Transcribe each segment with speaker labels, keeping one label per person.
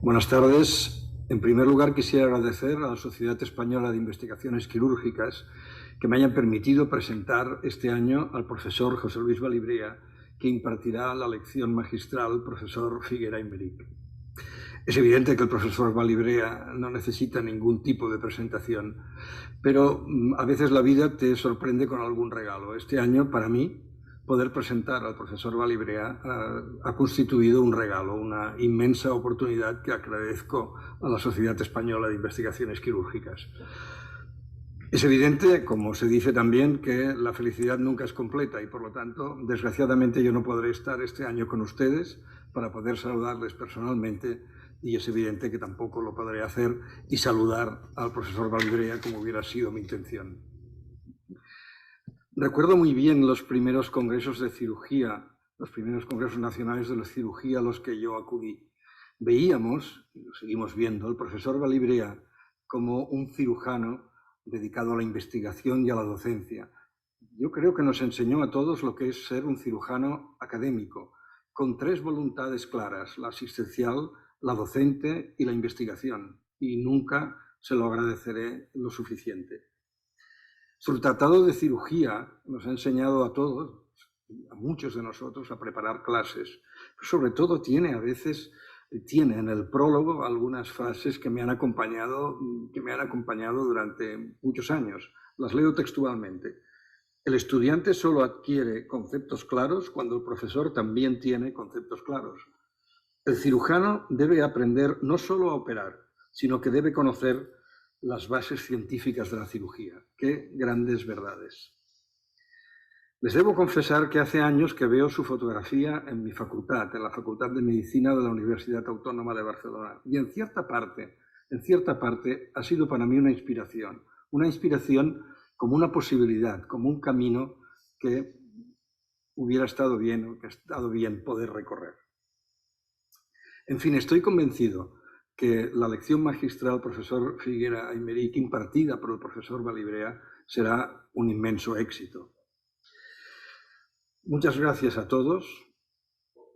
Speaker 1: Buenas tardes. En primer lugar, quisiera agradecer a la Sociedad Española de Investigaciones Quirúrgicas que me hayan permitido presentar este año al profesor José Luis Balibrea, que impartirá la lección magistral profesor Figuera Aymeric. Es evidente que el profesor Balibrea no necesita ningún tipo de presentación, pero a veces la vida te sorprende con algún regalo. Este año, para mí, poder presentar al profesor Balibrea ha constituido un regalo, una inmensa oportunidad que agradezco a la Sociedad Española de Investigaciones Quirúrgicas. Es evidente, como se dice también, que la felicidad nunca es completa y, por lo tanto, desgraciadamente yo no podré estar este año con ustedes para poder saludarles personalmente, y es evidente que tampoco lo podré hacer y saludar al profesor Balibrea como hubiera sido mi intención. Recuerdo muy bien los primeros congresos de cirugía, los primeros congresos nacionales de la cirugía a los que yo acudí. Veíamos, y lo seguimos viendo, al profesor Balibrea como un cirujano dedicado a la investigación y a la docencia. Yo creo que nos enseñó a todos lo que es ser un cirujano académico, con tres voluntades claras: la asistencial, la docente y la investigación, y nunca se lo agradeceré lo suficiente. Su tratado de cirugía nos ha enseñado a todos, a muchos de nosotros, a preparar clases. Pero sobre todo tiene en el prólogo algunas frases que me han acompañado durante muchos años. Las leo textualmente. El estudiante solo adquiere conceptos claros cuando el profesor también tiene conceptos claros. El cirujano debe aprender no solo a operar, sino que debe conocer las bases científicas de la cirugía. ¡Qué grandes verdades! Les debo confesar que hace años que veo su fotografía en mi facultad, en la Facultad de Medicina de la Universidad Autónoma de Barcelona. Y en cierta parte ha sido para mí una inspiración como una posibilidad, como un camino que hubiera estado bien poder recorrer. En fin, estoy convencido que la lección magistral profesor Figuera Aymeric impartida por el profesor Balibrea será un inmenso éxito. Muchas gracias a todos.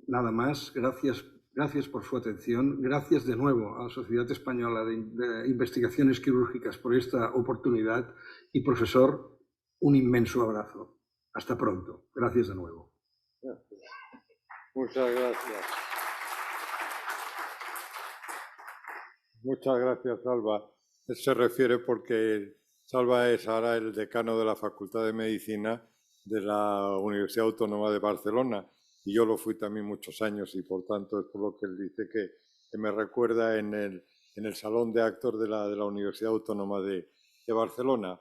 Speaker 1: Nada más. Gracias por su atención. Gracias de nuevo a la Sociedad Española de Investigaciones Quirúrgicas por esta oportunidad. Y, profesor, un inmenso abrazo. Hasta pronto. Gracias de nuevo.
Speaker 2: Gracias. Muchas gracias. Muchas gracias, Salva. Se refiere porque Salva es ahora el decano de la Facultad de Medicina de la Universidad Autónoma de Barcelona, y yo lo fui también muchos años, y por tanto es por lo que él dice que me recuerda en el salón de actos de la Universidad Autónoma de Barcelona.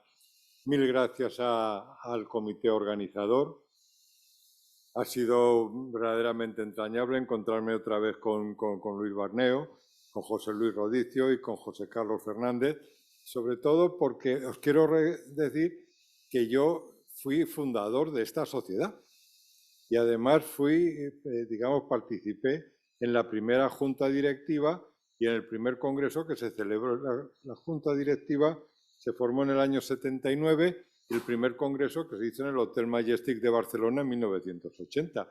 Speaker 2: Mil gracias al comité organizador. Ha sido verdaderamente entrañable encontrarme otra vez con Luis Barneo, con José Luis Rodicio y con José Carlos Fernández, sobre todo porque os quiero decir que yo fui fundador de esta sociedad y además participé en la primera junta directiva y en el primer congreso que se celebró. La junta directiva se formó en el año 79 y el primer congreso que se hizo en el Hotel Majestic de Barcelona en 1980.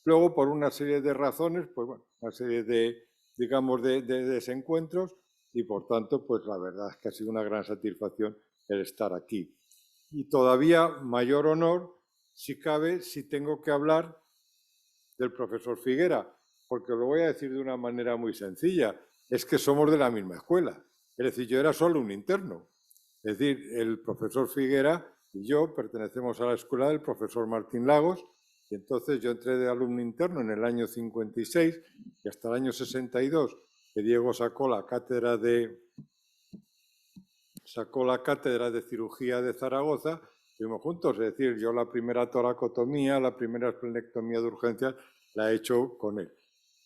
Speaker 2: Luego, por una serie de razones, pues bueno, una serie de desencuentros, y por tanto, pues la verdad es que ha sido una gran satisfacción el estar aquí. Y todavía mayor honor, si cabe, si tengo que hablar del profesor Figuera, porque lo voy a decir de una manera muy sencilla, es que somos de la misma escuela. Es decir, yo era solo un interno. Es decir, el profesor Figuera y yo pertenecemos a la escuela del profesor Martín Lagos, y entonces yo entré de alumno interno en el año 56 y hasta el año 62, que Diego sacó la cátedra de cirugía de Zaragoza, fuimos juntos. Es decir, yo la primera toracotomía, la primera esplenectomía de urgencias la he hecho con él.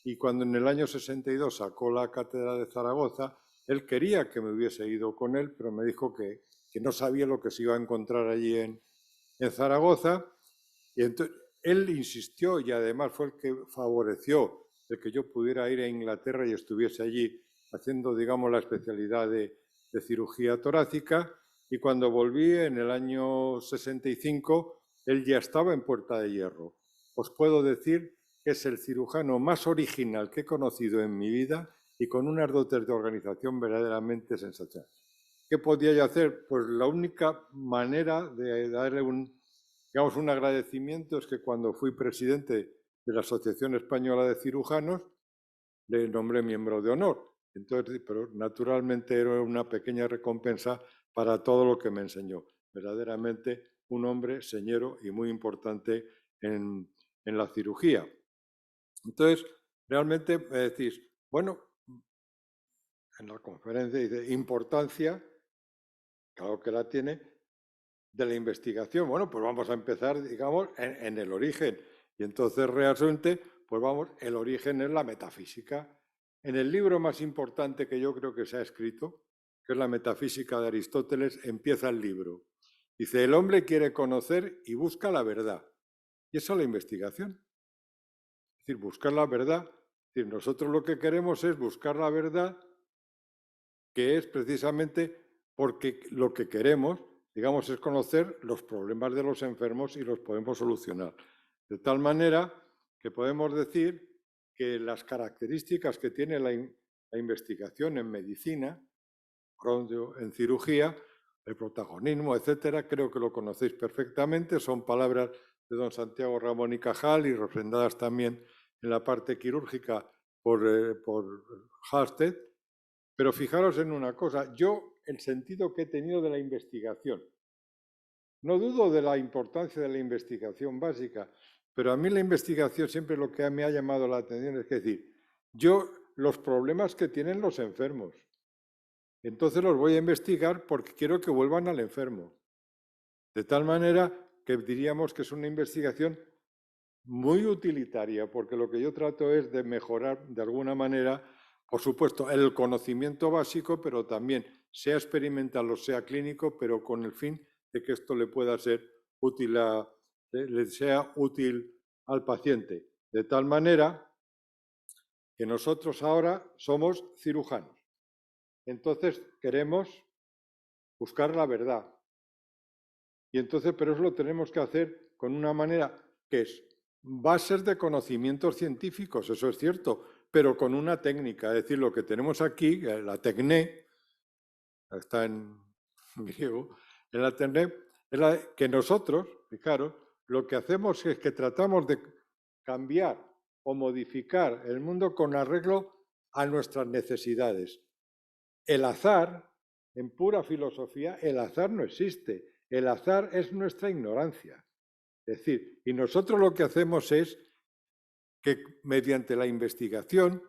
Speaker 2: Y cuando en el año 62 sacó la cátedra de Zaragoza, él quería que me hubiese ido con él, pero me dijo que no sabía lo que se iba a encontrar allí en Zaragoza. Y entonces él insistió, y además fue el que favoreció el que yo pudiera ir a Inglaterra y estuviese allí haciendo, digamos, la especialidad de cirugía torácica. Y cuando volví en el año 65, él ya estaba en Puerta de Hierro. Os puedo decir que es el cirujano más original que he conocido en mi vida y con unas dotes de organización verdaderamente sensacionales. ¿Qué podía yo hacer? Pues la única manera de darle un agradecimiento es que cuando fui presidente de la Asociación Española de Cirujanos, le nombré miembro de honor. Entonces, pero naturalmente era una pequeña recompensa para todo lo que me enseñó. Verdaderamente un hombre señero y muy importante en la cirugía. Entonces, realmente me decís, bueno, en la conferencia dice, importancia, claro que la tiene, de la investigación. Bueno, pues vamos a empezar, digamos, en el origen. Y entonces realmente, pues vamos, el origen es la metafísica. En el libro más importante que yo creo que se ha escrito, que es la Metafísica de Aristóteles, empieza el libro. Dice, el hombre quiere conocer y busca la verdad. Y esa es la investigación. Es decir, buscar la verdad. Es decir, nosotros lo que queremos es buscar la verdad, que es precisamente porque lo que queremos, digamos, es conocer los problemas de los enfermos y los podemos solucionar. De tal manera que podemos decir que las características que tiene la investigación en medicina, en cirugía, el protagonismo, etcétera, creo que lo conocéis perfectamente, son palabras de don Santiago Ramón y Cajal y refrendadas también en la parte quirúrgica por Halsted. Pero fijaros en una cosa, yo el sentido que he tenido de la investigación, no dudo de la importancia de la investigación básica, pero a mí la investigación siempre lo que me ha llamado la atención es decir, yo los problemas que tienen los enfermos, entonces los voy a investigar porque quiero que vuelvan al enfermo. De tal manera que diríamos que es una investigación muy utilitaria, porque lo que yo trato es de mejorar de alguna manera, por supuesto, el conocimiento básico, pero también sea experimental o sea clínico, pero con el fin de que esto le pueda ser útil, le sea útil al paciente. De tal manera que nosotros ahora somos cirujanos. Entonces queremos buscar la verdad. Y entonces, pero eso lo tenemos que hacer con una manera que es bases de conocimientos científicos, eso es cierto, pero con una técnica. Es decir, lo que tenemos aquí, la tecné, está en griego, en la tecné, es la que nosotros, fijaros, lo que hacemos es que tratamos de cambiar o modificar el mundo con arreglo a nuestras necesidades. El azar, en pura filosofía, el azar no existe. El azar es nuestra ignorancia. Es decir, y nosotros lo que hacemos es que mediante la investigación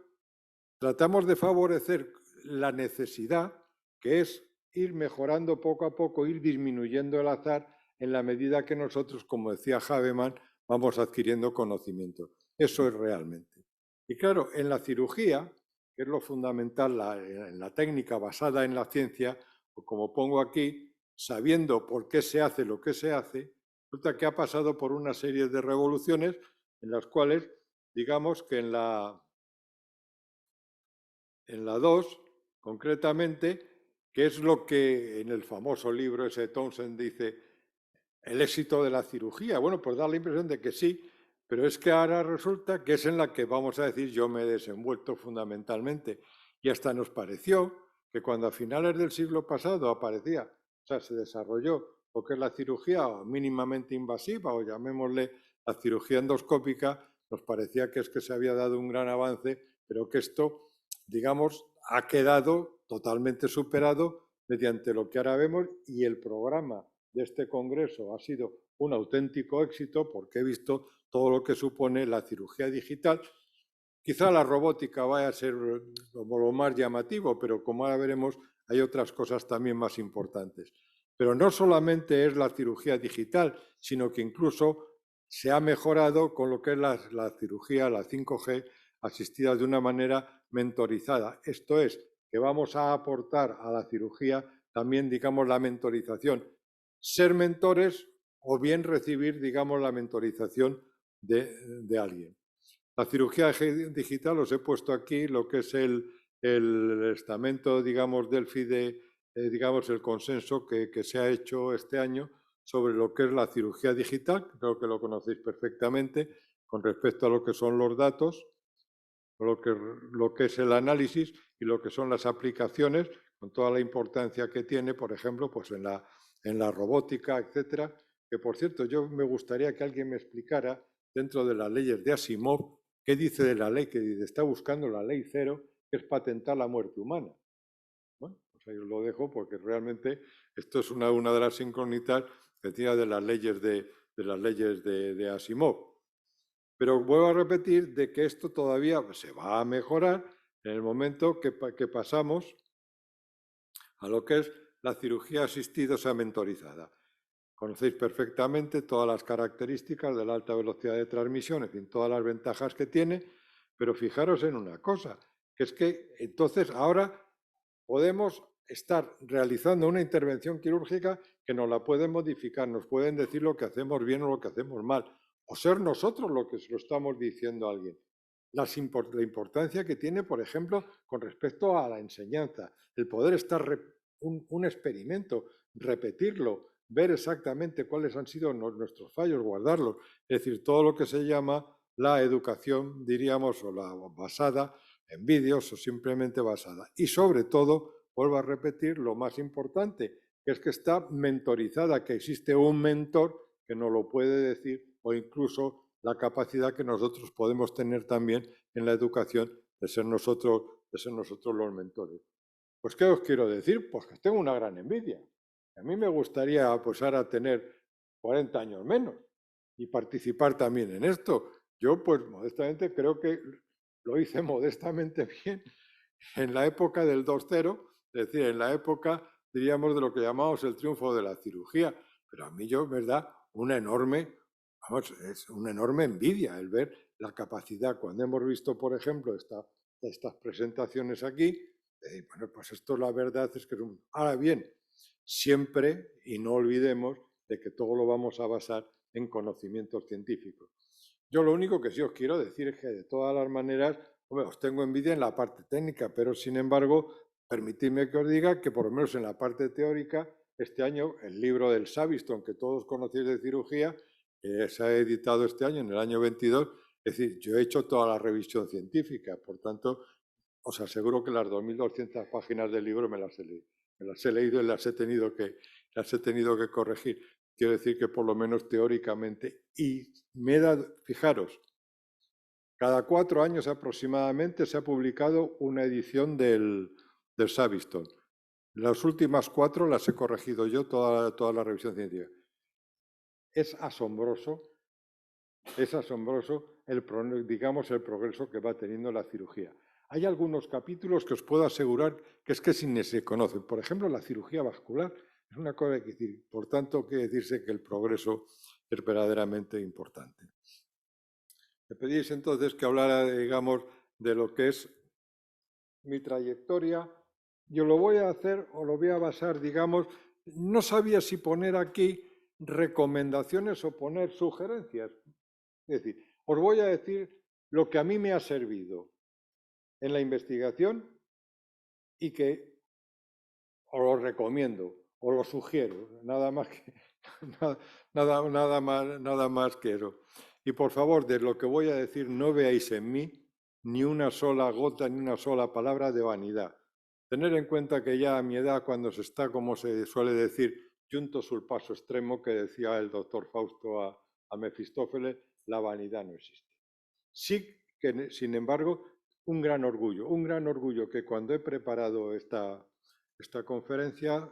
Speaker 2: tratamos de favorecer la necesidad, que es ir mejorando poco a poco, ir disminuyendo el azar en la medida que nosotros, como decía Habermas, vamos adquiriendo conocimiento. Eso es realmente. Y claro, en la cirugía, que es lo fundamental, en la técnica basada en la ciencia, o como pongo aquí, sabiendo por qué se hace lo que se hace, resulta que ha pasado por una serie de revoluciones en las cuales, digamos que en la 2, concretamente, que es lo que en el famoso libro ese Townsend dice, el éxito de la cirugía. Bueno, pues da la impresión de que sí, pero es que ahora resulta que es en la que, vamos a decir, yo me he desenvuelto fundamentalmente. Y hasta nos pareció que cuando a finales del siglo pasado aparecía, o sea, se desarrolló lo que es la cirugía mínimamente invasiva, o llamémosle la cirugía endoscópica, nos parecía que es que se había dado un gran avance, pero que esto, digamos, ha quedado totalmente superado mediante lo que ahora vemos y el programa de este congreso ha sido un auténtico éxito porque he visto todo lo que supone la cirugía digital. Quizá la robótica vaya a ser como lo más llamativo, pero como ahora veremos, hay otras cosas también más importantes. Pero no solamente es la cirugía digital, sino que incluso se ha mejorado con lo que es la cirugía, la 5G, asistida de una manera mentorizada. Esto es, que vamos a aportar a la cirugía también, digamos, la mentorización. Ser mentores o bien recibir, digamos, la mentorización de alguien. La cirugía digital, os he puesto aquí lo que es el estamento, digamos, del FIDE, digamos, el consenso que se ha hecho este año sobre lo que es la cirugía digital, creo que lo conocéis perfectamente, con respecto a lo que son los datos. lo que es el análisis y lo que son las aplicaciones, con toda la importancia que tiene, por ejemplo, pues en la robótica, etcétera. Que, por cierto, yo me gustaría que alguien me explicara, dentro de las leyes de Asimov, qué dice de la ley que dice, está buscando la ley cero, que es patentar la muerte humana. Bueno, pues ahí os lo dejo porque realmente esto es una de las incógnitas que tiene de las leyes de Asimov. Pero vuelvo a repetir de que esto todavía se va a mejorar en el momento que pasamos a lo que es la cirugía asistida o mentorizada. Conocéis perfectamente todas las características de la alta velocidad de transmisión, en fin, todas las ventajas que tiene, pero fijaros en una cosa, que es que entonces ahora podemos estar realizando una intervención quirúrgica que nos la pueden modificar, nos pueden decir lo que hacemos bien o lo que hacemos mal, o ser nosotros lo que se lo estamos diciendo a alguien. La importancia que tiene, por ejemplo, con respecto a la enseñanza, el poder estar un experimento, repetirlo, ver exactamente cuáles han sido nuestros fallos, guardarlos, es decir, todo lo que se llama la educación, diríamos, o la basada en vídeos o simplemente basada. Y sobre todo, vuelvo a repetir, lo más importante, que es que está mentorizada, que existe un mentor que nos lo puede decir, o incluso la capacidad que nosotros podemos tener también en la educación de ser nosotros los mentores. Pues, ¿qué os quiero decir? Pues que tengo una gran envidia. A mí me gustaría, pues, ahora tener 40 años menos y participar también en esto. Yo, pues, modestamente creo que lo hice modestamente bien en la época del 2.0, es decir, en la época, diríamos, de lo que llamamos el triunfo de la cirugía. Pero a mí me da una enorme, es una enorme envidia el ver la capacidad. Cuando hemos visto, por ejemplo, estas presentaciones aquí, bueno, pues esto la verdad es que es un... Ahora bien, siempre, y no olvidemos, de que todo lo vamos a basar en conocimientos científicos. Yo lo único que sí os quiero decir es que de todas las maneras, hombre, os tengo envidia en la parte técnica, pero sin embargo, permitidme que os diga que por lo menos en la parte teórica, este año el libro del Savistton, que todos conocéis de cirugía, se ha editado este año, en el año 22, es decir, yo he hecho toda la revisión científica, por tanto, os aseguro que las 2.200 páginas del libro me las he leído y las he tenido que corregir. Quiero decir que por lo menos teóricamente, y me he dado, fijaros, cada 4 años aproximadamente se ha publicado una edición del Savistton. Las últimas 4 las he corregido yo, toda la revisión científica. Es asombroso digamos, el progreso que va teniendo la cirugía. Hay algunos capítulos que os puedo asegurar que es que ni se conocen. Por ejemplo, la cirugía vascular es una cosa que hay que decir. Por tanto, quiere decirse que el progreso es verdaderamente importante. Me pedís entonces que hablara, digamos, de lo que es mi trayectoria. Yo lo voy a hacer o lo voy a basar, digamos, no sabía si poner aquí recomendaciones o poner sugerencias. Es decir, os voy a decir lo que a mí me ha servido en la investigación y que os lo recomiendo, os lo sugiero, nada más que eso. Y por favor, de lo que voy a decir, no veáis en mí ni una sola gota, ni una sola palabra de vanidad. Tener en cuenta que ya a mi edad, cuando se está, como se suele decir, junto sul paso extremo, que decía el doctor Fausto a Mefistófeles, la vanidad no existe. Sí que, sin embargo, un gran orgullo que cuando he preparado esta conferencia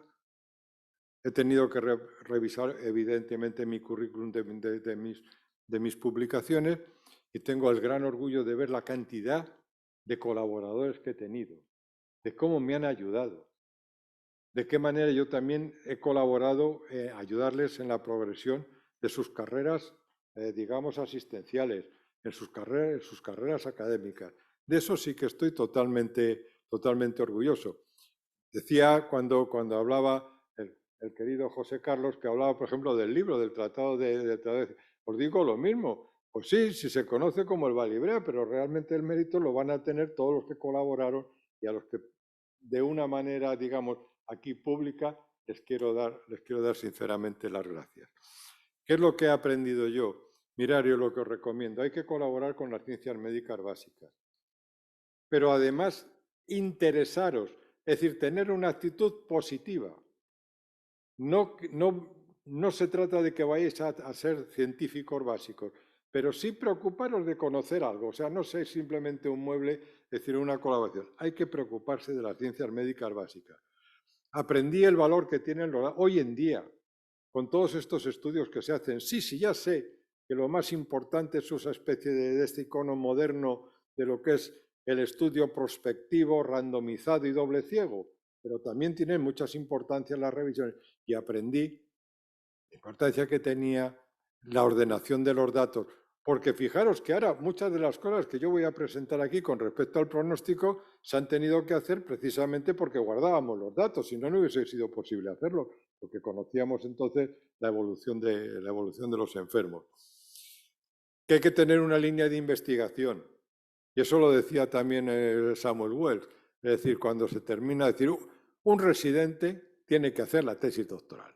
Speaker 2: he tenido que revisar evidentemente mi currículum de mis publicaciones y tengo el gran orgullo de ver la cantidad de colaboradores que he tenido, de cómo me han ayudado, de qué manera yo también he colaborado ayudarles en la progresión de sus carreras, digamos, asistenciales, en sus carreras académicas. De eso sí que estoy totalmente orgulloso. Decía cuando hablaba el querido José Carlos, que hablaba, por ejemplo, del libro, del tratado os digo lo mismo. Pues sí, se conoce como el Balibrea, pero realmente el mérito lo van a tener todos los que colaboraron y a los que de una manera, digamos, aquí pública, les quiero dar sinceramente las gracias. ¿Qué es lo que he aprendido yo? Mirad, yo lo que os recomiendo, hay que colaborar con las ciencias médicas básicas. pero además interesaros, es decir, tener una actitud positiva. No se trata de que vayáis a ser científicos básicos, pero sí preocuparos de conocer algo. O sea, no ser simplemente un mueble, es decir, una colaboración. Hay que preocuparse de las ciencias médicas básicas. Aprendí el valor que tienen hoy en día, con todos estos estudios que se hacen. Sí, ya sé que lo más importante es esa especie de este icono moderno de lo que es el estudio prospectivo, randomizado y doble ciego, pero también tienen muchas importancias las revisiones. Y aprendí la importancia que tenía la ordenación de los datos, porque fijaros que ahora muchas de las cosas que yo voy a presentar aquí con respecto al pronóstico se han tenido que hacer precisamente porque guardábamos los datos, si no, no hubiese sido posible hacerlo, porque conocíamos entonces la evolución de los enfermos. Que hay que tener una línea de investigación, y eso lo decía también Samuel Wells, es decir, cuando se termina de decir, un residente tiene que hacer la tesis doctoral.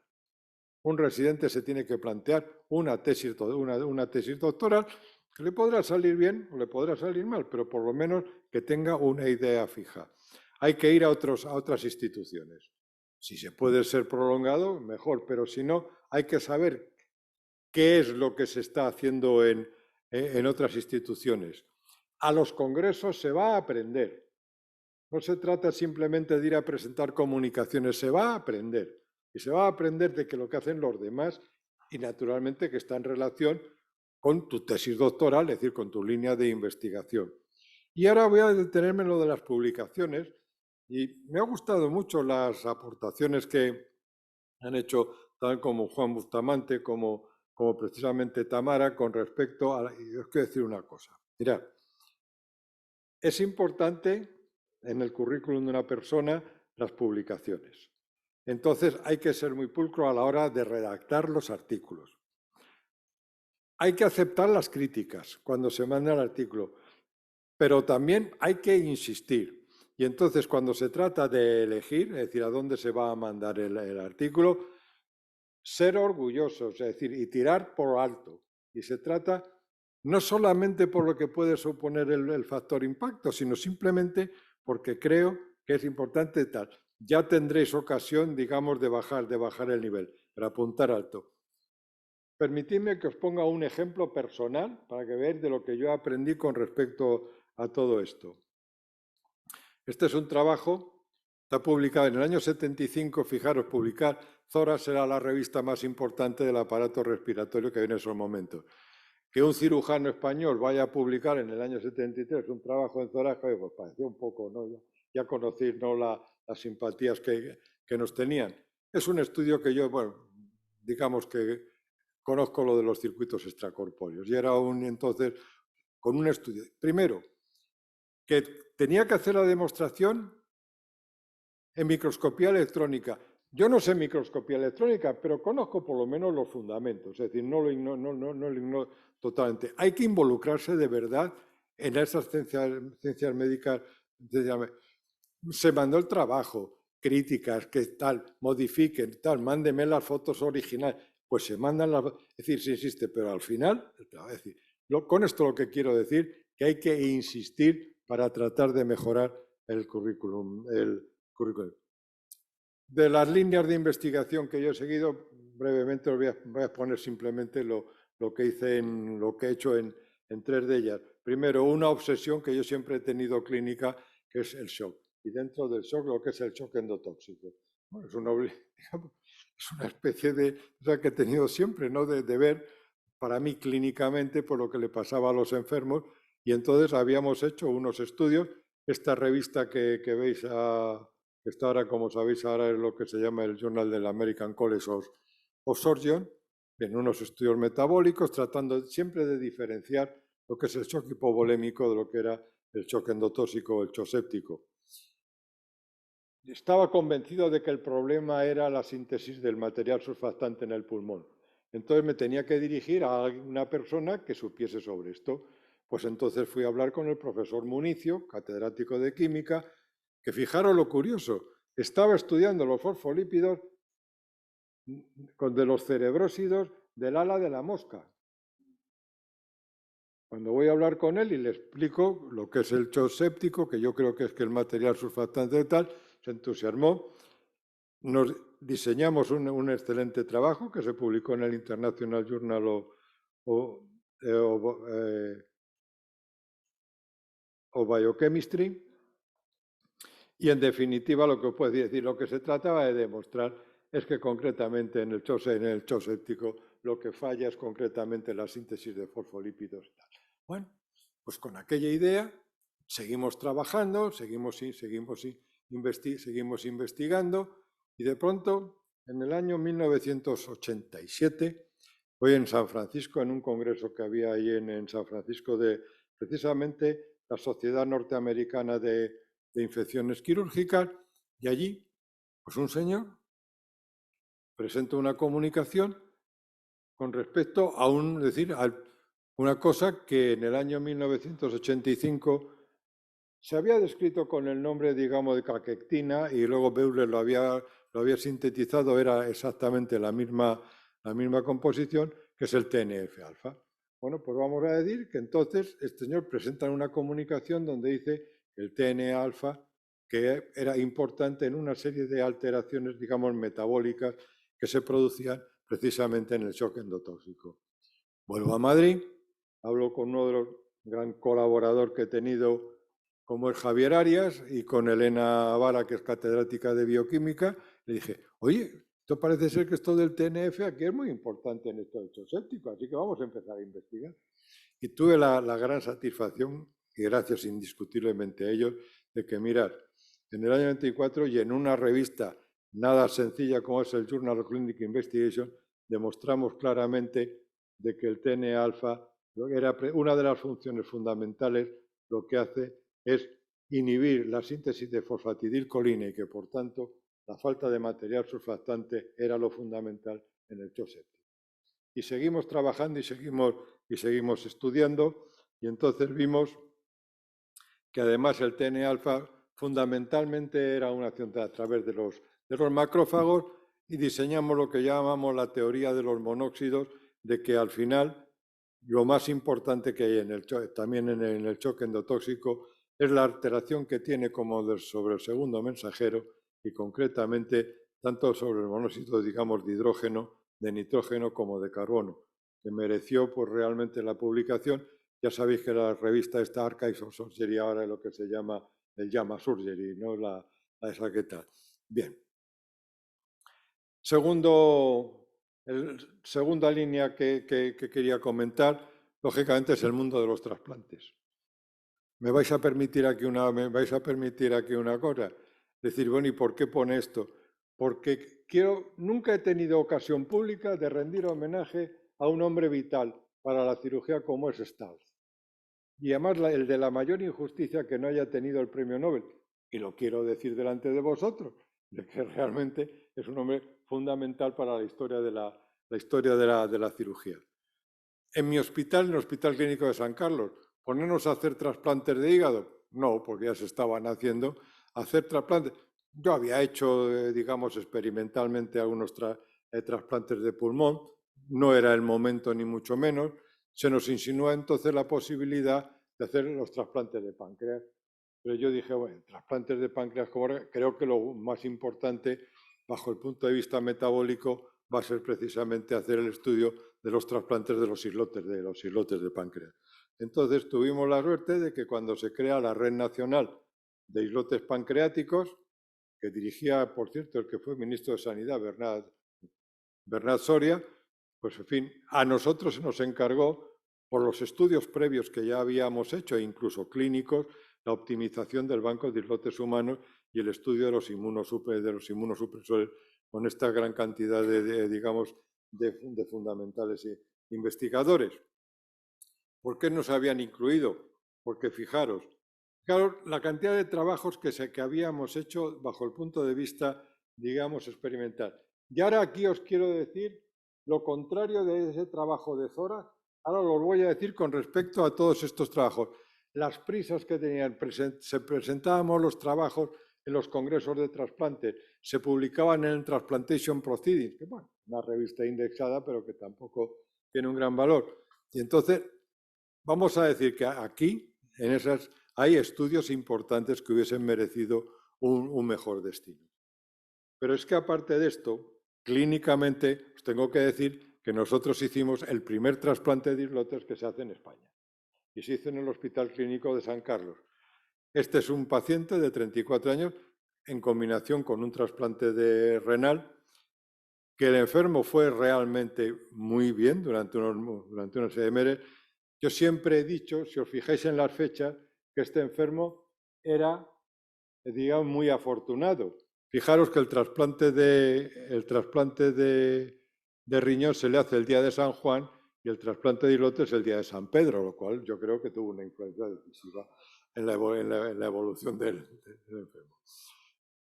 Speaker 2: Un residente se tiene que plantear una tesis doctoral que le podrá salir bien o le podrá salir mal, pero por lo menos que tenga una idea fija. Hay que ir a otras instituciones. Si se puede ser prolongado, mejor, pero si no, hay que saber qué es lo que se está haciendo en otras instituciones. A los congresos se va a aprender. No se trata simplemente de ir a presentar comunicaciones, se va a aprender. Y se va a aprender de que lo que hacen los demás y naturalmente que está en relación con tu tesis doctoral, es decir, con tu línea de investigación. Y ahora voy a detenerme en lo de las publicaciones y me ha gustado mucho las aportaciones que han hecho tal como Juan Bustamante como precisamente Tamara con respecto a... Y os quiero decir una cosa. Mirad, es importante en el currículum de una persona las publicaciones. Entonces hay que ser muy pulcro a la hora de redactar los artículos. Hay que aceptar las críticas cuando se manda el artículo, pero también hay que insistir. Y entonces cuando se trata de elegir, es decir, a dónde se va a mandar el artículo, ser orgullosos, es decir, y tirar por alto. Y se trata no solamente por lo que puede suponer el factor impacto, sino simplemente porque creo que es importante tal. Ya tendréis ocasión, digamos, de bajar el nivel, pero apuntar alto. Permitidme que os ponga un ejemplo personal para que veáis de lo que yo aprendí con respecto a todo esto. Este es un trabajo, está publicado en el año 75, fijaros, publicar Thorax era la revista más importante del aparato respiratorio que había en esos momentos. Que un cirujano español vaya a publicar en el año 73 un trabajo en Thorax, pues parecía un poco, ¿no? Ya conocéis, ¿no?, las simpatías que nos tenían. Es un estudio que yo, bueno, digamos que conozco lo de los circuitos extracorpóreos. Y era entonces, con un estudio. Primero, que tenía que hacer la demostración en microscopía electrónica. Yo no sé microscopía electrónica, pero conozco por lo menos los fundamentos, es decir, no lo ignoro totalmente. Hay que involucrarse de verdad en esas ciencias médicas. Se mandó el trabajo, críticas, que tal, modifiquen, tal, mándeme las fotos originales, pues se mandan las... Es decir, se insiste, pero al final, es decir, con esto lo que quiero decir, que hay que insistir para tratar de mejorar el currículum. De las líneas de investigación que yo he seguido, brevemente os voy a exponer simplemente lo que he hecho en 3 de ellas. Primero, una obsesión que yo siempre he tenido clínica, que es el shock. Y dentro del shock, lo que es el shock endotóxico. Bueno, es una especie de... O sea, que he tenido siempre, ¿no?, de ver, para mí clínicamente, por lo que le pasaba a los enfermos. Y entonces habíamos hecho unos estudios. Esta revista que veis que está ahora, como sabéis, ahora es lo que se llama el Journal del American College of Surgeons, en unos estudios metabólicos, tratando siempre de diferenciar lo que es el shock hipovolémico de lo que era el shock endotóxico o el shock séptico. Estaba convencido de que el problema era la síntesis del material surfactante en el pulmón. Entonces me tenía que dirigir a una persona que supiese sobre esto. Pues entonces fui a hablar con el profesor Municio, catedrático de química, que fijaros lo curioso, estaba estudiando los fosfolípidos de los cerebrósidos del ala de la mosca. Cuando voy a hablar con él y le explico lo que es el shock séptico, que yo creo que es que el material surfactante de tal, se entusiasmó. Nos diseñamos un excelente trabajo que se publicó en el International Journal of Biochemistry. Y en definitiva, lo que os puedo decir, lo que se trataba de demostrar es que concretamente en el shock séptico lo que falla es concretamente la síntesis de fosfolípidos y tal. Bueno, pues con aquella idea seguimos trabajando, seguimos investigando y de pronto, en el año 1987, voy en San Francisco, en un congreso que había ahí en San Francisco de precisamente la Sociedad Norteamericana de Infecciones Quirúrgicas, y allí, pues un señor presenta una comunicación con respecto a una cosa que en el año 1985 se había descrito con el nombre, digamos, de caquectina y luego Beuler lo había sintetizado, era exactamente la misma composición, que es el TNF-alfa. Bueno, pues vamos a decir que entonces este señor presenta una comunicación donde dice que el TNF-alfa, que era importante en una serie de alteraciones, digamos, metabólicas que se producían precisamente en el shock endotóxico. Vuelvo a Madrid, hablo con uno de los gran colaboradores que he tenido, como es Javier Arias, y con Elena Vara, que es catedrática de bioquímica. Le dije, oye, esto parece ser que esto del TNF aquí es muy importante en esto del shock séptico, así que vamos a empezar a investigar. Y tuve la gran satisfacción, y gracias indiscutiblemente a ellos, de que mirar, en el año 94 y en una revista nada sencilla como es el Journal of Clinic Investigation, demostramos claramente de que el TNA-alfa era una de las funciones fundamentales, lo que hace es inhibir la síntesis de fosfatidilcolina y que, por tanto, la falta de material surfactante era lo fundamental en el shock séptico. Y seguimos trabajando y seguimos estudiando, y entonces vimos que además el TNA-alfa fundamentalmente era una acción a través de los macrófagos, y diseñamos lo que llamamos la teoría de los monóxidos, de que al final lo más importante que hay también en el shock endotóxico es la alteración que tiene sobre el segundo mensajero y concretamente tanto sobre el monóxido, digamos, de hidrógeno, de nitrógeno como de carbono, que mereció pues realmente la publicación. Ya sabéis que la revista esta Archives of Surgery ahora es lo que se llama el JAMA Surgery, no la esa que tal. Bien. Segunda línea que quería comentar, lógicamente, es el mundo de los trasplantes. Me vais a permitir aquí una cosa. Decir, bueno, ¿y por qué pone esto? Porque nunca he tenido ocasión pública de rendir homenaje a un hombre vital para la cirugía como es Stals. Y además el de la mayor injusticia que no haya tenido el premio Nobel. Y lo quiero decir delante de vosotros, de que realmente es un hombre fundamental para la historia de la cirugía. En mi hospital, en el Hospital Clínico de San Carlos, ¿ponernos a hacer trasplantes de hígado? No, porque ya se estaban haciendo. Hacer trasplantes. Yo había hecho, digamos, experimentalmente algunos trasplantes de pulmón. No era el momento ni mucho menos. Se nos insinúa entonces la posibilidad de hacer los trasplantes de páncreas. Pero yo dije, bueno, trasplantes de páncreas, creo que lo más importante, bajo el punto de vista metabólico, va a ser precisamente hacer el estudio de los trasplantes de los islotes de páncreas. Entonces tuvimos la suerte de que cuando se crea la Red Nacional de Islotes Pancreáticos, que dirigía, por cierto, el que fue ministro de Sanidad, Bernat Soria, pues en fin, a nosotros se nos encargó, por los estudios previos que ya habíamos hecho, incluso clínicos, la optimización del banco de islotes humanos y el estudio de los inmunosupresores con esta gran cantidad de fundamentales investigadores. ¿Por qué no se habían incluido? Porque fijaros, claro, la cantidad de trabajos que habíamos hecho bajo el punto de vista, digamos, experimental. Y ahora aquí os quiero decir lo contrario de ese trabajo de Zora. Ahora lo voy a decir con respecto a todos estos trabajos. Las prisas que tenían, se presentábamos los trabajos en los congresos de trasplante, se publicaban en el Transplantation Proceedings, que bueno, una revista indexada, pero que tampoco tiene un gran valor. Y entonces vamos a decir que aquí, en esas, hay estudios importantes que hubiesen merecido un mejor destino. Pero es que aparte de esto, clínicamente, os tengo que decir que nosotros hicimos el primer trasplante de islotes que se hace en España. Y se hizo en el Hospital Clínico de San Carlos. Este es un paciente de 34 años en combinación con un trasplante de renal, que el enfermo fue realmente muy bien durante unos meses. Yo siempre he dicho, si os fijáis en las fechas, que este enfermo era, digamos, muy afortunado. Fijaros que el trasplante de riñón se le hace el día de San Juan y el trasplante de islotes el día de San Pedro, lo cual yo creo que tuvo una influencia decisiva en la evolución del enfermo.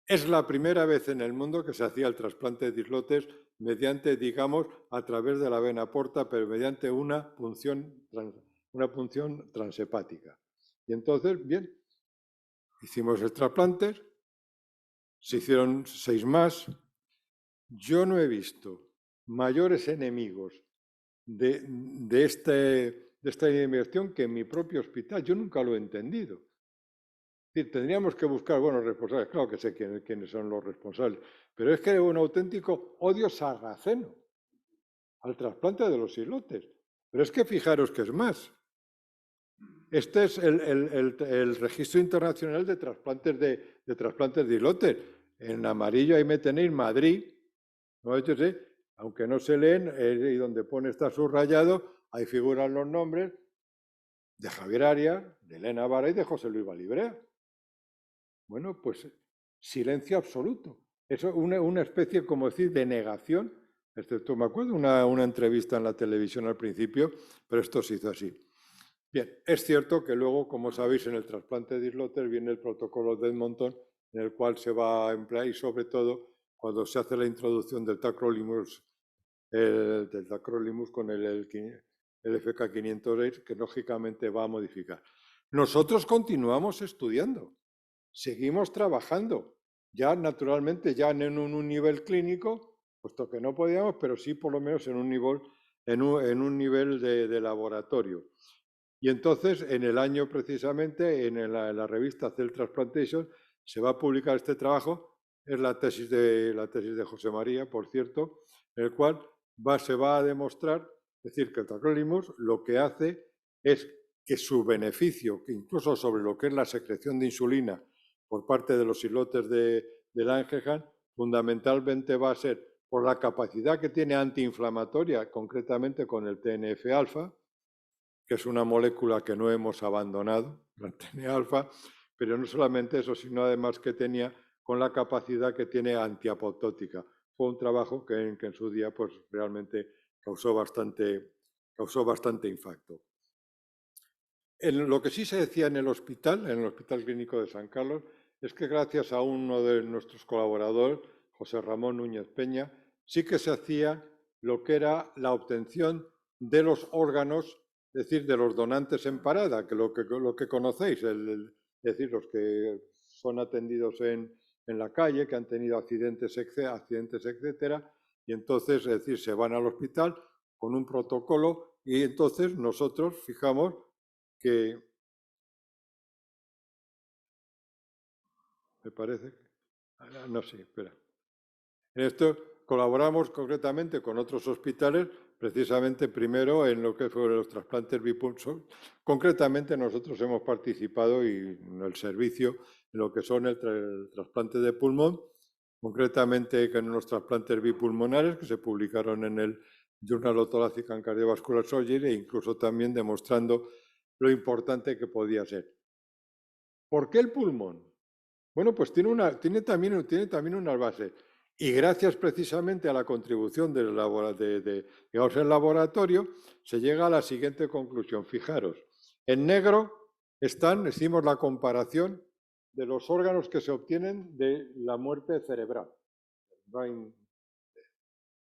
Speaker 2: Es la primera vez en el mundo que se hacía el trasplante de islotes mediante, digamos, a través de la vena porta, pero mediante una punción transhepática. Y entonces, bien, hicimos el trasplante, se hicieron 6 más. Yo no he visto mayores enemigos de esta inversión que en mi propio hospital. Yo nunca lo he entendido. Es decir, tendríamos que buscar buenos responsables. Claro que sé quiénes son los responsables, pero es que hay un auténtico odio sarraceno al trasplante de los islotes. Pero es que fijaros que es más. Este es el registro internacional de trasplantes de islotes. En amarillo ahí me tenéis Madrid, ¿no? Aunque no se leen, y donde pone está subrayado, ahí figuran los nombres de Javier Arias, de Elena Vara y de José Luis Balibrea. Bueno, pues silencio absoluto. Eso es una especie, como decir, de negación. Excepto, me acuerdo una entrevista en la televisión al principio, pero esto se hizo así. Bien, es cierto que luego, como sabéis, en el trasplante de islotes viene el protocolo de Edmonton, en el cual se va a emplear, y sobre todo cuando se hace la introducción del tacrolimus con el FK506, que lógicamente va a modificar. Nosotros continuamos estudiando, seguimos trabajando, ya naturalmente ya en un nivel clínico, puesto que no podíamos, pero sí por lo menos en un nivel de laboratorio. Y entonces, en el año precisamente, en la revista Cell Transplantation, se va a publicar este trabajo, es la tesis de José María, por cierto, en el cual se va a demostrar, es decir, que el tacrolimus lo que hace es que su beneficio, que incluso sobre lo que es la secreción de insulina por parte de los islotes de Langerhans, fundamentalmente va a ser por la capacidad que tiene antiinflamatoria, concretamente con el TNF-alfa, que es una molécula que no hemos abandonado, la TNF-alfa, pero no solamente eso, sino además que tenía con la capacidad que tiene antiapoptótica. Fue un trabajo que en su día pues, realmente causó bastante impacto. En lo que sí se decía en el Hospital Clínico de San Carlos, es que gracias a uno de nuestros colaboradores, José Ramón Núñez Peña, sí que se hacía lo que era la obtención de los órganos, es decir, de los donantes en parada, que lo que conocéis, es decir, los que son atendidos en la calle, que han tenido accidentes, etcétera, y entonces, es decir, se van al hospital con un protocolo y entonces nosotros fijamos que me parece, no sé, espera. En esto colaboramos concretamente con otros hospitales, precisamente primero en lo que fueron los trasplantes bipulso. Concretamente nosotros hemos participado y en el servicio en lo que son el trasplante de pulmón, concretamente en los trasplantes bipulmonares que se publicaron en el Journal of Thoracic and Cardiovascular Surgery e incluso también demostrando lo importante que podía ser. ¿Por qué el pulmón? Bueno, pues tiene también unas bases. Y gracias precisamente a la contribución del laboratorio, se llega a la siguiente conclusión. Fijaros, en negro hicimos la comparación de los órganos que se obtienen de la muerte cerebral.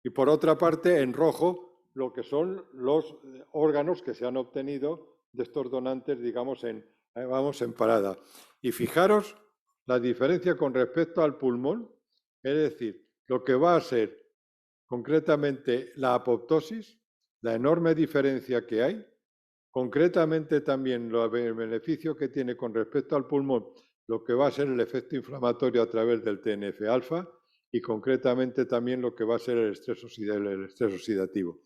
Speaker 2: Y por otra parte, en rojo, lo que son los órganos que se han obtenido de estos donantes, digamos, en parada. Y fijaros la diferencia con respecto al pulmón, es decir, lo que va a ser concretamente la apoptosis, la enorme diferencia que hay, Concretamente también el beneficio que tiene con respecto al pulmón, lo que va a ser el efecto inflamatorio a través del TNF-alfa y concretamente también lo que va a ser el estrés oxidativo.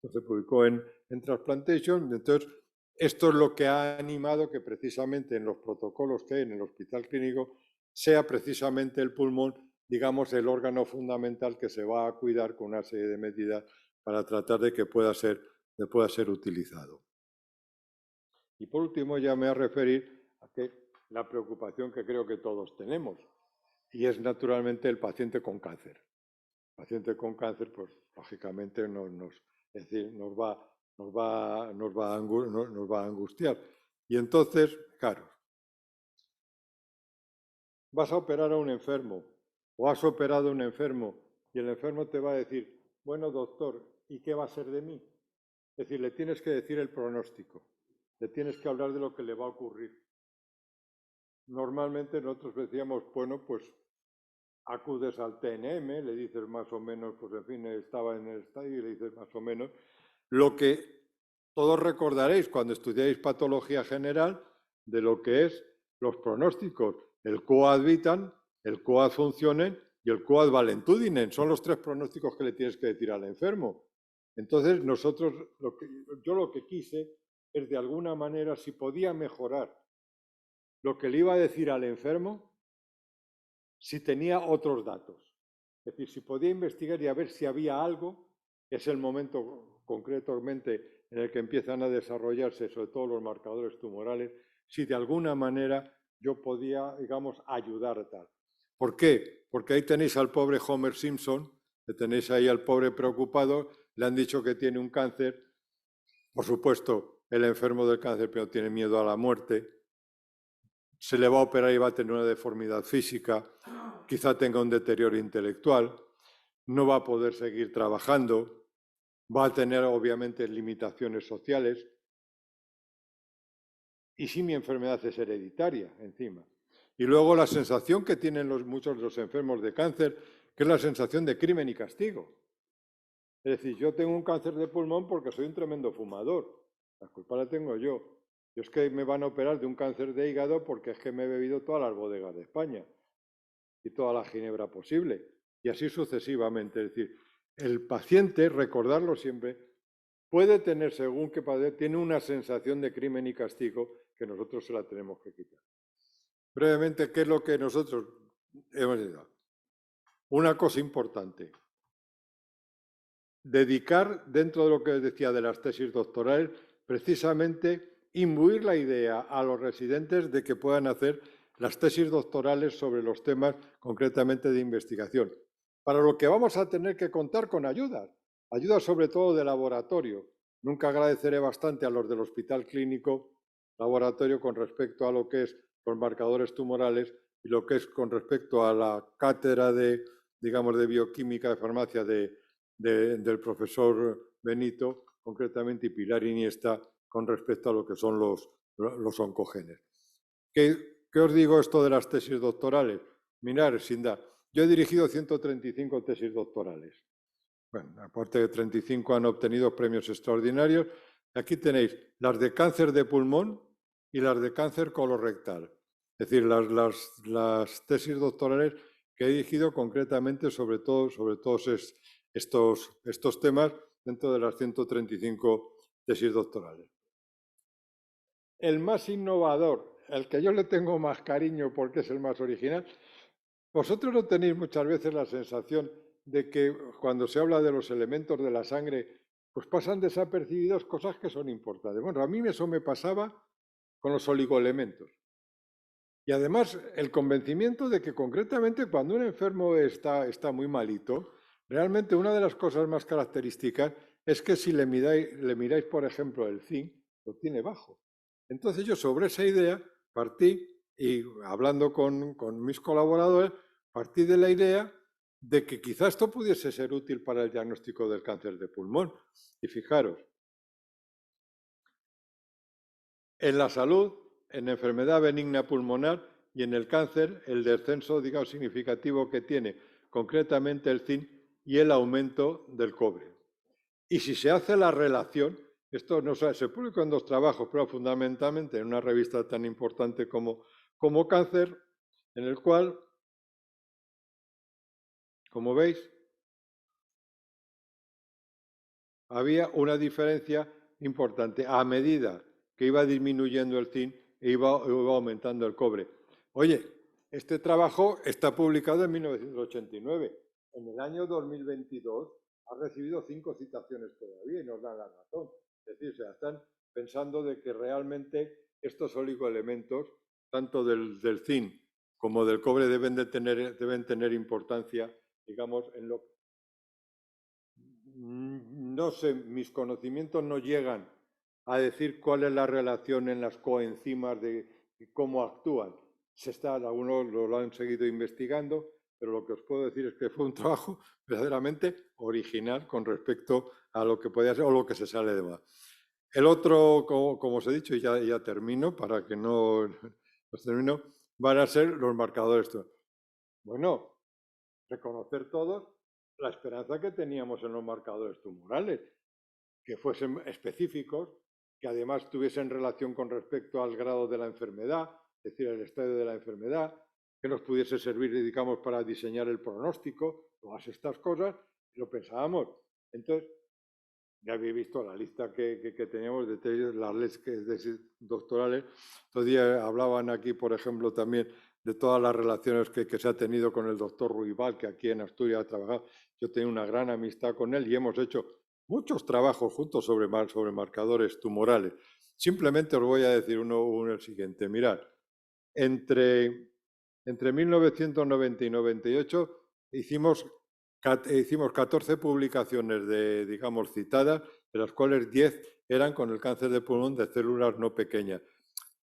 Speaker 2: Se publicó en Transplantation. Entonces, esto es lo que ha animado que precisamente en los protocolos que hay en el hospital clínico sea precisamente el pulmón, digamos, el órgano fundamental que se va a cuidar con una serie de medidas para tratar de que pueda ser utilizado. Y por último, ya me voy a referir a la preocupación que creo que todos tenemos, y es naturalmente el paciente con cáncer. El paciente con cáncer, pues lógicamente nos va a angustiar. Y entonces, claro, vas a operar a un enfermo o has operado a un enfermo y el enfermo te va a decir, bueno, doctor, ¿y qué va a ser de mí? Es decir, le tienes que decir el pronóstico, le tienes que hablar de lo que le va a ocurrir. Normalmente nosotros decíamos, bueno, pues acudes al TNM, le dices más o menos, pues en fin, estaba en el estadio y le dices más o menos lo que todos recordaréis cuando estudiáis patología general de lo que es los pronósticos, el quoad vitam, el quoad functionem y el quoad valentudinem. Son los 3 pronósticos que le tienes que decir al enfermo. Entonces, nosotros, yo lo que quise es de alguna manera, si podía mejorar lo que le iba a decir al enfermo, si tenía otros datos. Es decir, si podía investigar y a ver si había algo, es el momento concretamente en el que empiezan a desarrollarse sobre todo los marcadores tumorales, si de alguna manera yo podía, digamos, ayudar tal. ¿Por qué? Porque ahí tenéis al pobre Homer Simpson, le tenéis ahí al pobre preocupado, le han dicho que tiene un cáncer. Por supuesto, el enfermo del cáncer pero tiene miedo a la muerte, se le va a operar y va a tener una deformidad física, quizá tenga un deterioro intelectual, no va a poder seguir trabajando, va a tener obviamente limitaciones sociales. Y si mi enfermedad es hereditaria, encima. Y luego la sensación que tienen muchos de los enfermos de cáncer, que es la sensación de crimen y castigo. Es decir, yo tengo un cáncer de pulmón porque soy un tremendo fumador. La culpa la tengo yo. Yo es que me van a operar de un cáncer de hígado porque es que me he bebido todas las bodegas de España y toda la ginebra posible. Y así sucesivamente. Es decir, el paciente, recordarlo siempre, puede tener, según que padece, tiene una sensación de crimen y castigo que nosotros se la tenemos que quitar. Brevemente, ¿qué es lo que nosotros hemos hecho? Una cosa importante. Dedicar, dentro de lo que decía de las tesis doctorales, precisamente imbuir la idea a los residentes de que puedan hacer las tesis doctorales sobre los temas concretamente de investigación. Para lo que vamos a tener que contar con ayudas sobre todo de laboratorio. Nunca agradeceré bastante a los del Hospital Clínico Laboratorio con respecto a lo que es los marcadores tumorales y lo que es con respecto a la cátedra de, digamos, de bioquímica de farmacia del profesor Benito, concretamente, y Pilar Iniesta, con respecto a lo que son los oncogenes. ¿Qué os digo esto de las tesis doctorales? Mirad, Sinda, yo he dirigido 135 tesis doctorales. Bueno, aparte de 35 han obtenido premios extraordinarios. Aquí tenéis las de cáncer de pulmón y las de cáncer colorectal. Es decir, las tesis doctorales que he dirigido concretamente sobre todos estos temas dentro de las 135 tesis doctorales. El más innovador, el que yo le tengo más cariño porque es el más original, vosotros no tenéis muchas veces la sensación de que cuando se habla de los elementos de la sangre, pues pasan desapercibidos cosas que son importantes. Bueno, a mí eso me pasaba con los oligoelementos. Y además el convencimiento de que concretamente cuando un enfermo está muy malito, realmente una de las cosas más características es que si le miráis, por ejemplo, el zinc, lo tiene bajo. Entonces yo sobre esa idea partí y hablando con mis colaboradores, partí de la idea de que quizás esto pudiese ser útil para el diagnóstico del cáncer de pulmón. Y fijaros, en la salud, en enfermedad benigna pulmonar y en el cáncer, el descenso, digamos, significativo que tiene concretamente el zinc y el aumento del cobre. Y si se hace la relación, Esto no se publicó en 2 trabajos, pero fundamentalmente en una revista tan importante como Cáncer, en el cual, como veis, había una diferencia importante a medida que iba disminuyendo el zinc e iba aumentando el cobre. Oye, este trabajo está publicado en 1989. En el año 2022 ha recibido 5 citaciones todavía y nos dan la razón. Es decir, se están pensando de que realmente estos oligoelementos, tanto del zinc como del cobre, deben tener importancia, digamos, en lo... No sé, mis conocimientos no llegan a decir cuál es la relación en las coenzimas de cómo actúan. Algunos lo han seguido investigando, pero lo que os puedo decir es que fue un trabajo verdaderamente original con respecto a lo que podía ser o lo que se sale de más. El otro, como os he dicho, y ya termino, para que no los termino, van a ser los marcadores. Bueno, reconocer todos la esperanza que teníamos en los marcadores tumorales, que fuesen específicos, que además tuviesen relación con respecto al grado de la enfermedad, es decir, el estadio de la enfermedad, que nos pudiese servir, digamos, para diseñar el pronóstico, todas estas cosas, lo pensábamos. Entonces, ya habéis visto la lista que teníamos de las tesis doctorales. Todavía hablaban aquí, por ejemplo, también de todas las relaciones que se ha tenido con el doctor Ruibal, que aquí en Asturias ha trabajado. Yo tengo una gran amistad con él y hemos hecho muchos trabajos juntos sobre marcadores tumorales. Simplemente os voy a decir uno el siguiente. Mirad, entre 1990 y 98 hicimos 14 publicaciones digamos, citadas, de las cuales 10 eran con el cáncer de pulmón de células no pequeñas.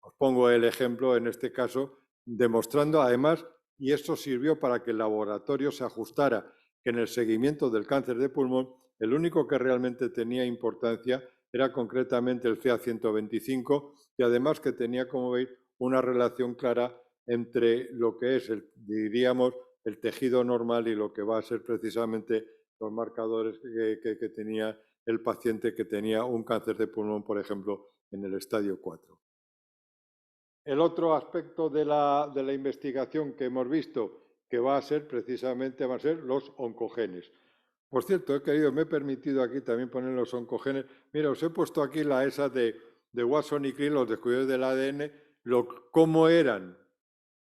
Speaker 2: Os pongo el ejemplo en este caso, demostrando además, y esto sirvió para que el laboratorio se ajustara, que en el seguimiento del cáncer de pulmón, el único que realmente tenía importancia era concretamente el CA125 y además que tenía, como veis, una relación clara entre lo que es, diríamos, el tejido normal y lo que va a ser precisamente los marcadores que tenía el paciente que tenía un cáncer de pulmón, por ejemplo, en el estadio 4. El otro aspecto de la investigación que hemos visto que va a ser precisamente los oncogenes. Por cierto, me he permitido aquí también poner los oncogenes. Mira, os he puesto aquí la ESA de Watson y Crick, los descubridores del ADN, cómo eran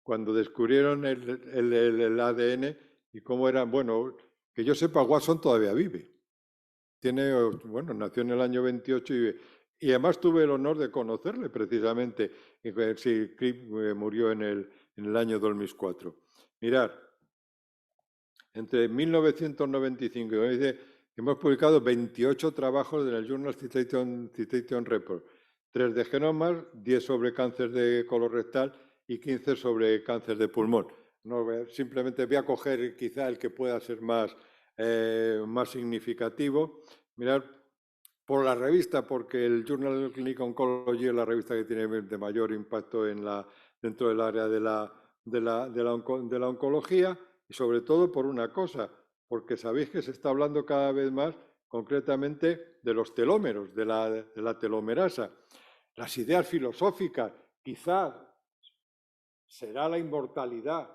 Speaker 2: cuando descubrieron el ADN y cómo eran. Bueno, que yo sepa, Watson todavía vive. Nació en el año 28 y además tuve el honor de conocerle precisamente. Sí, Crick murió en el año 2004. Mirad, entre 1995 y 2010 hemos publicado 28 trabajos en el Journal Citation Report, 3 de genomas, 10 sobre cáncer de colorectal y 15 sobre cáncer de pulmón. No, simplemente voy a coger quizá el que pueda ser más significativo. Mirad, por la revista, porque el Journal of Clinical Oncology es la revista que tiene de mayor impacto dentro del área de la oncología, y sobre todo por una cosa, porque sabéis que se está hablando cada vez más concretamente de los telómeros, de la telomerasa. Las ideas filosóficas, quizás será la inmortalidad,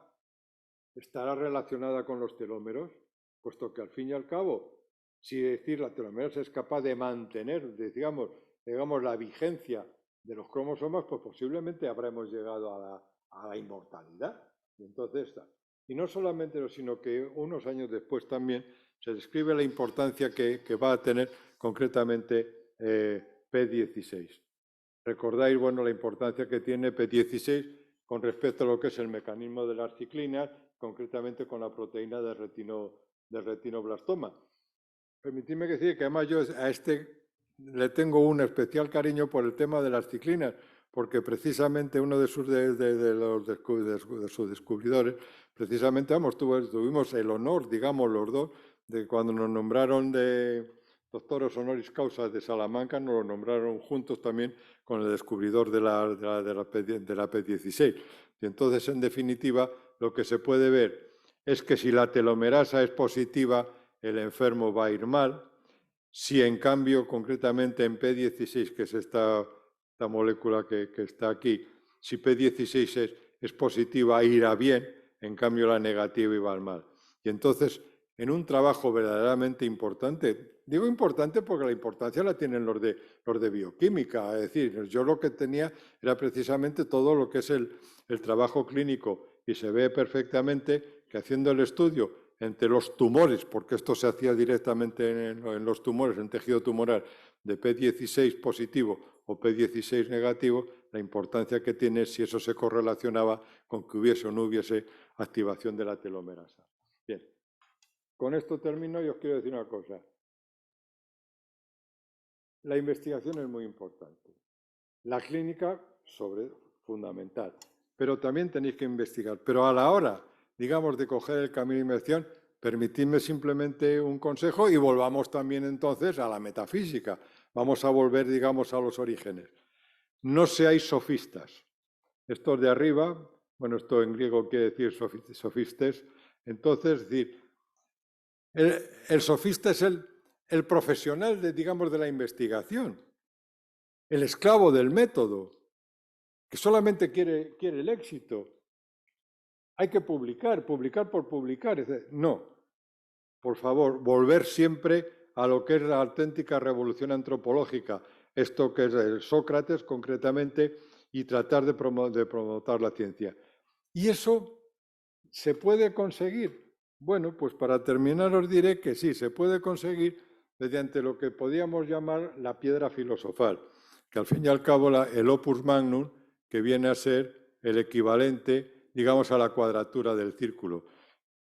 Speaker 2: estará relacionada con los telómeros, puesto que al fin y al cabo, si decir la telomerasa es capaz de mantener, digamos, la vigencia de los cromosomas, pues posiblemente habremos llegado a la inmortalidad. Y entonces está. Y no solamente eso, sino que unos años después también se describe la importancia que va a tener concretamente P16. Recordáis, la importancia que tiene P16 con respecto a lo que es el mecanismo de las ciclinas, concretamente con la proteína de retinoblastoma. Permitidme decir que además yo a le tengo un especial cariño por el tema de las ciclinas, porque precisamente uno de sus descubridores, precisamente tuvimos el honor, digamos los dos, de cuando nos nombraron de doctores honoris causa de Salamanca, nos lo nombraron juntos también con el descubridor de la P16. Y entonces, en definitiva, lo que se puede ver es que si la telomerasa es positiva, el enfermo va a ir mal. Si en cambio, concretamente en P16, que es esta molécula que está aquí, si P16 es positiva, irá bien, en cambio la negativa iba al mal. Y entonces, en un trabajo verdaderamente importante, digo importante porque la importancia la tienen los de bioquímica, es decir, yo lo que tenía era precisamente todo lo que es el trabajo clínico, y se ve perfectamente que haciendo el estudio entre los tumores, porque esto se hacía directamente en los tumores, en tejido tumoral, de P16 positivo o P16 negativo, la importancia que tiene si eso se correlacionaba con que hubiese o no hubiese activación de la telomerasa. Bien, con esto termino y os quiero decir una cosa. La investigación es muy importante. La clínica, fundamental. Pero también tenéis que investigar. Pero a la hora, digamos, de coger el camino de investigación, permitidme simplemente un consejo y volvamos también entonces a la metafísica. Vamos a volver, digamos, a los orígenes. No seáis sofistas. Estos de arriba, bueno, esto en griego quiere decir sofistes. Entonces, es decir, el sofista es el profesional, digamos, de la investigación, el esclavo del método, que solamente quiere el éxito. Hay que publicar por publicar. No, por favor, volver siempre a lo que es la auténtica revolución antropológica, esto que es el Sócrates concretamente, y tratar de promotar la ciencia. ¿Y eso se puede conseguir? Bueno, pues para terminar os diré que sí, se puede conseguir mediante lo que podríamos llamar la piedra filosofal, que al fin y al cabo el opus magnum, que viene a ser el equivalente, digamos, a la cuadratura del círculo.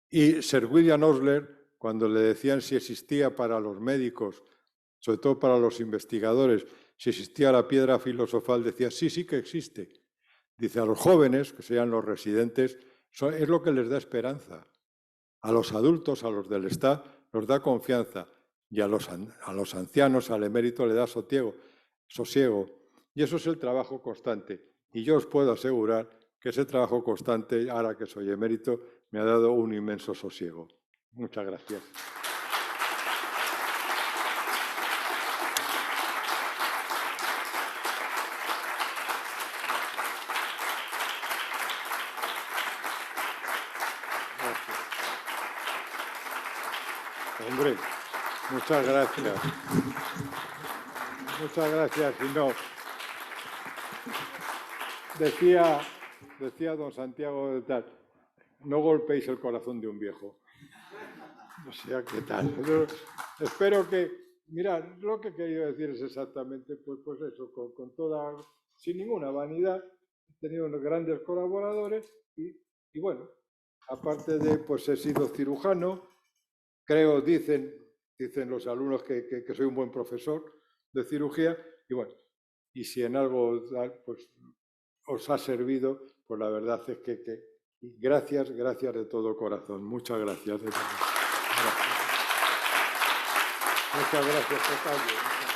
Speaker 2: Y Sir William Osler, cuando le decían si existía para los médicos, sobre todo para los investigadores, si existía la piedra filosofal, decía, sí, sí que existe. Dice, a los jóvenes, que sean los residentes, es lo que les da esperanza. A los adultos, a los del Estado, nos da confianza. Y a los ancianos, al emérito, le da sosiego. Y eso es el trabajo constante. Y yo os puedo asegurar que ese trabajo constante, ahora que soy emérito, me ha dado un inmenso sosiego. Muchas gracias. Hombre, muchas gracias. Muchas gracias. Y no, decía don Santiago de tal, no golpeéis el corazón de un viejo. O sea, ¿qué tal? Yo espero que, mirad, lo que he querido decir es exactamente pues eso, con toda, sin ninguna vanidad, he tenido unos grandes colaboradores y bueno, aparte de, pues he sido cirujano, creo, dicen los alumnos que soy un buen profesor de cirugía, y bueno, y si en algo pues, os ha servido, pues la verdad es que gracias de todo corazón. Muchas gracias. Muchas gracias, tocayo.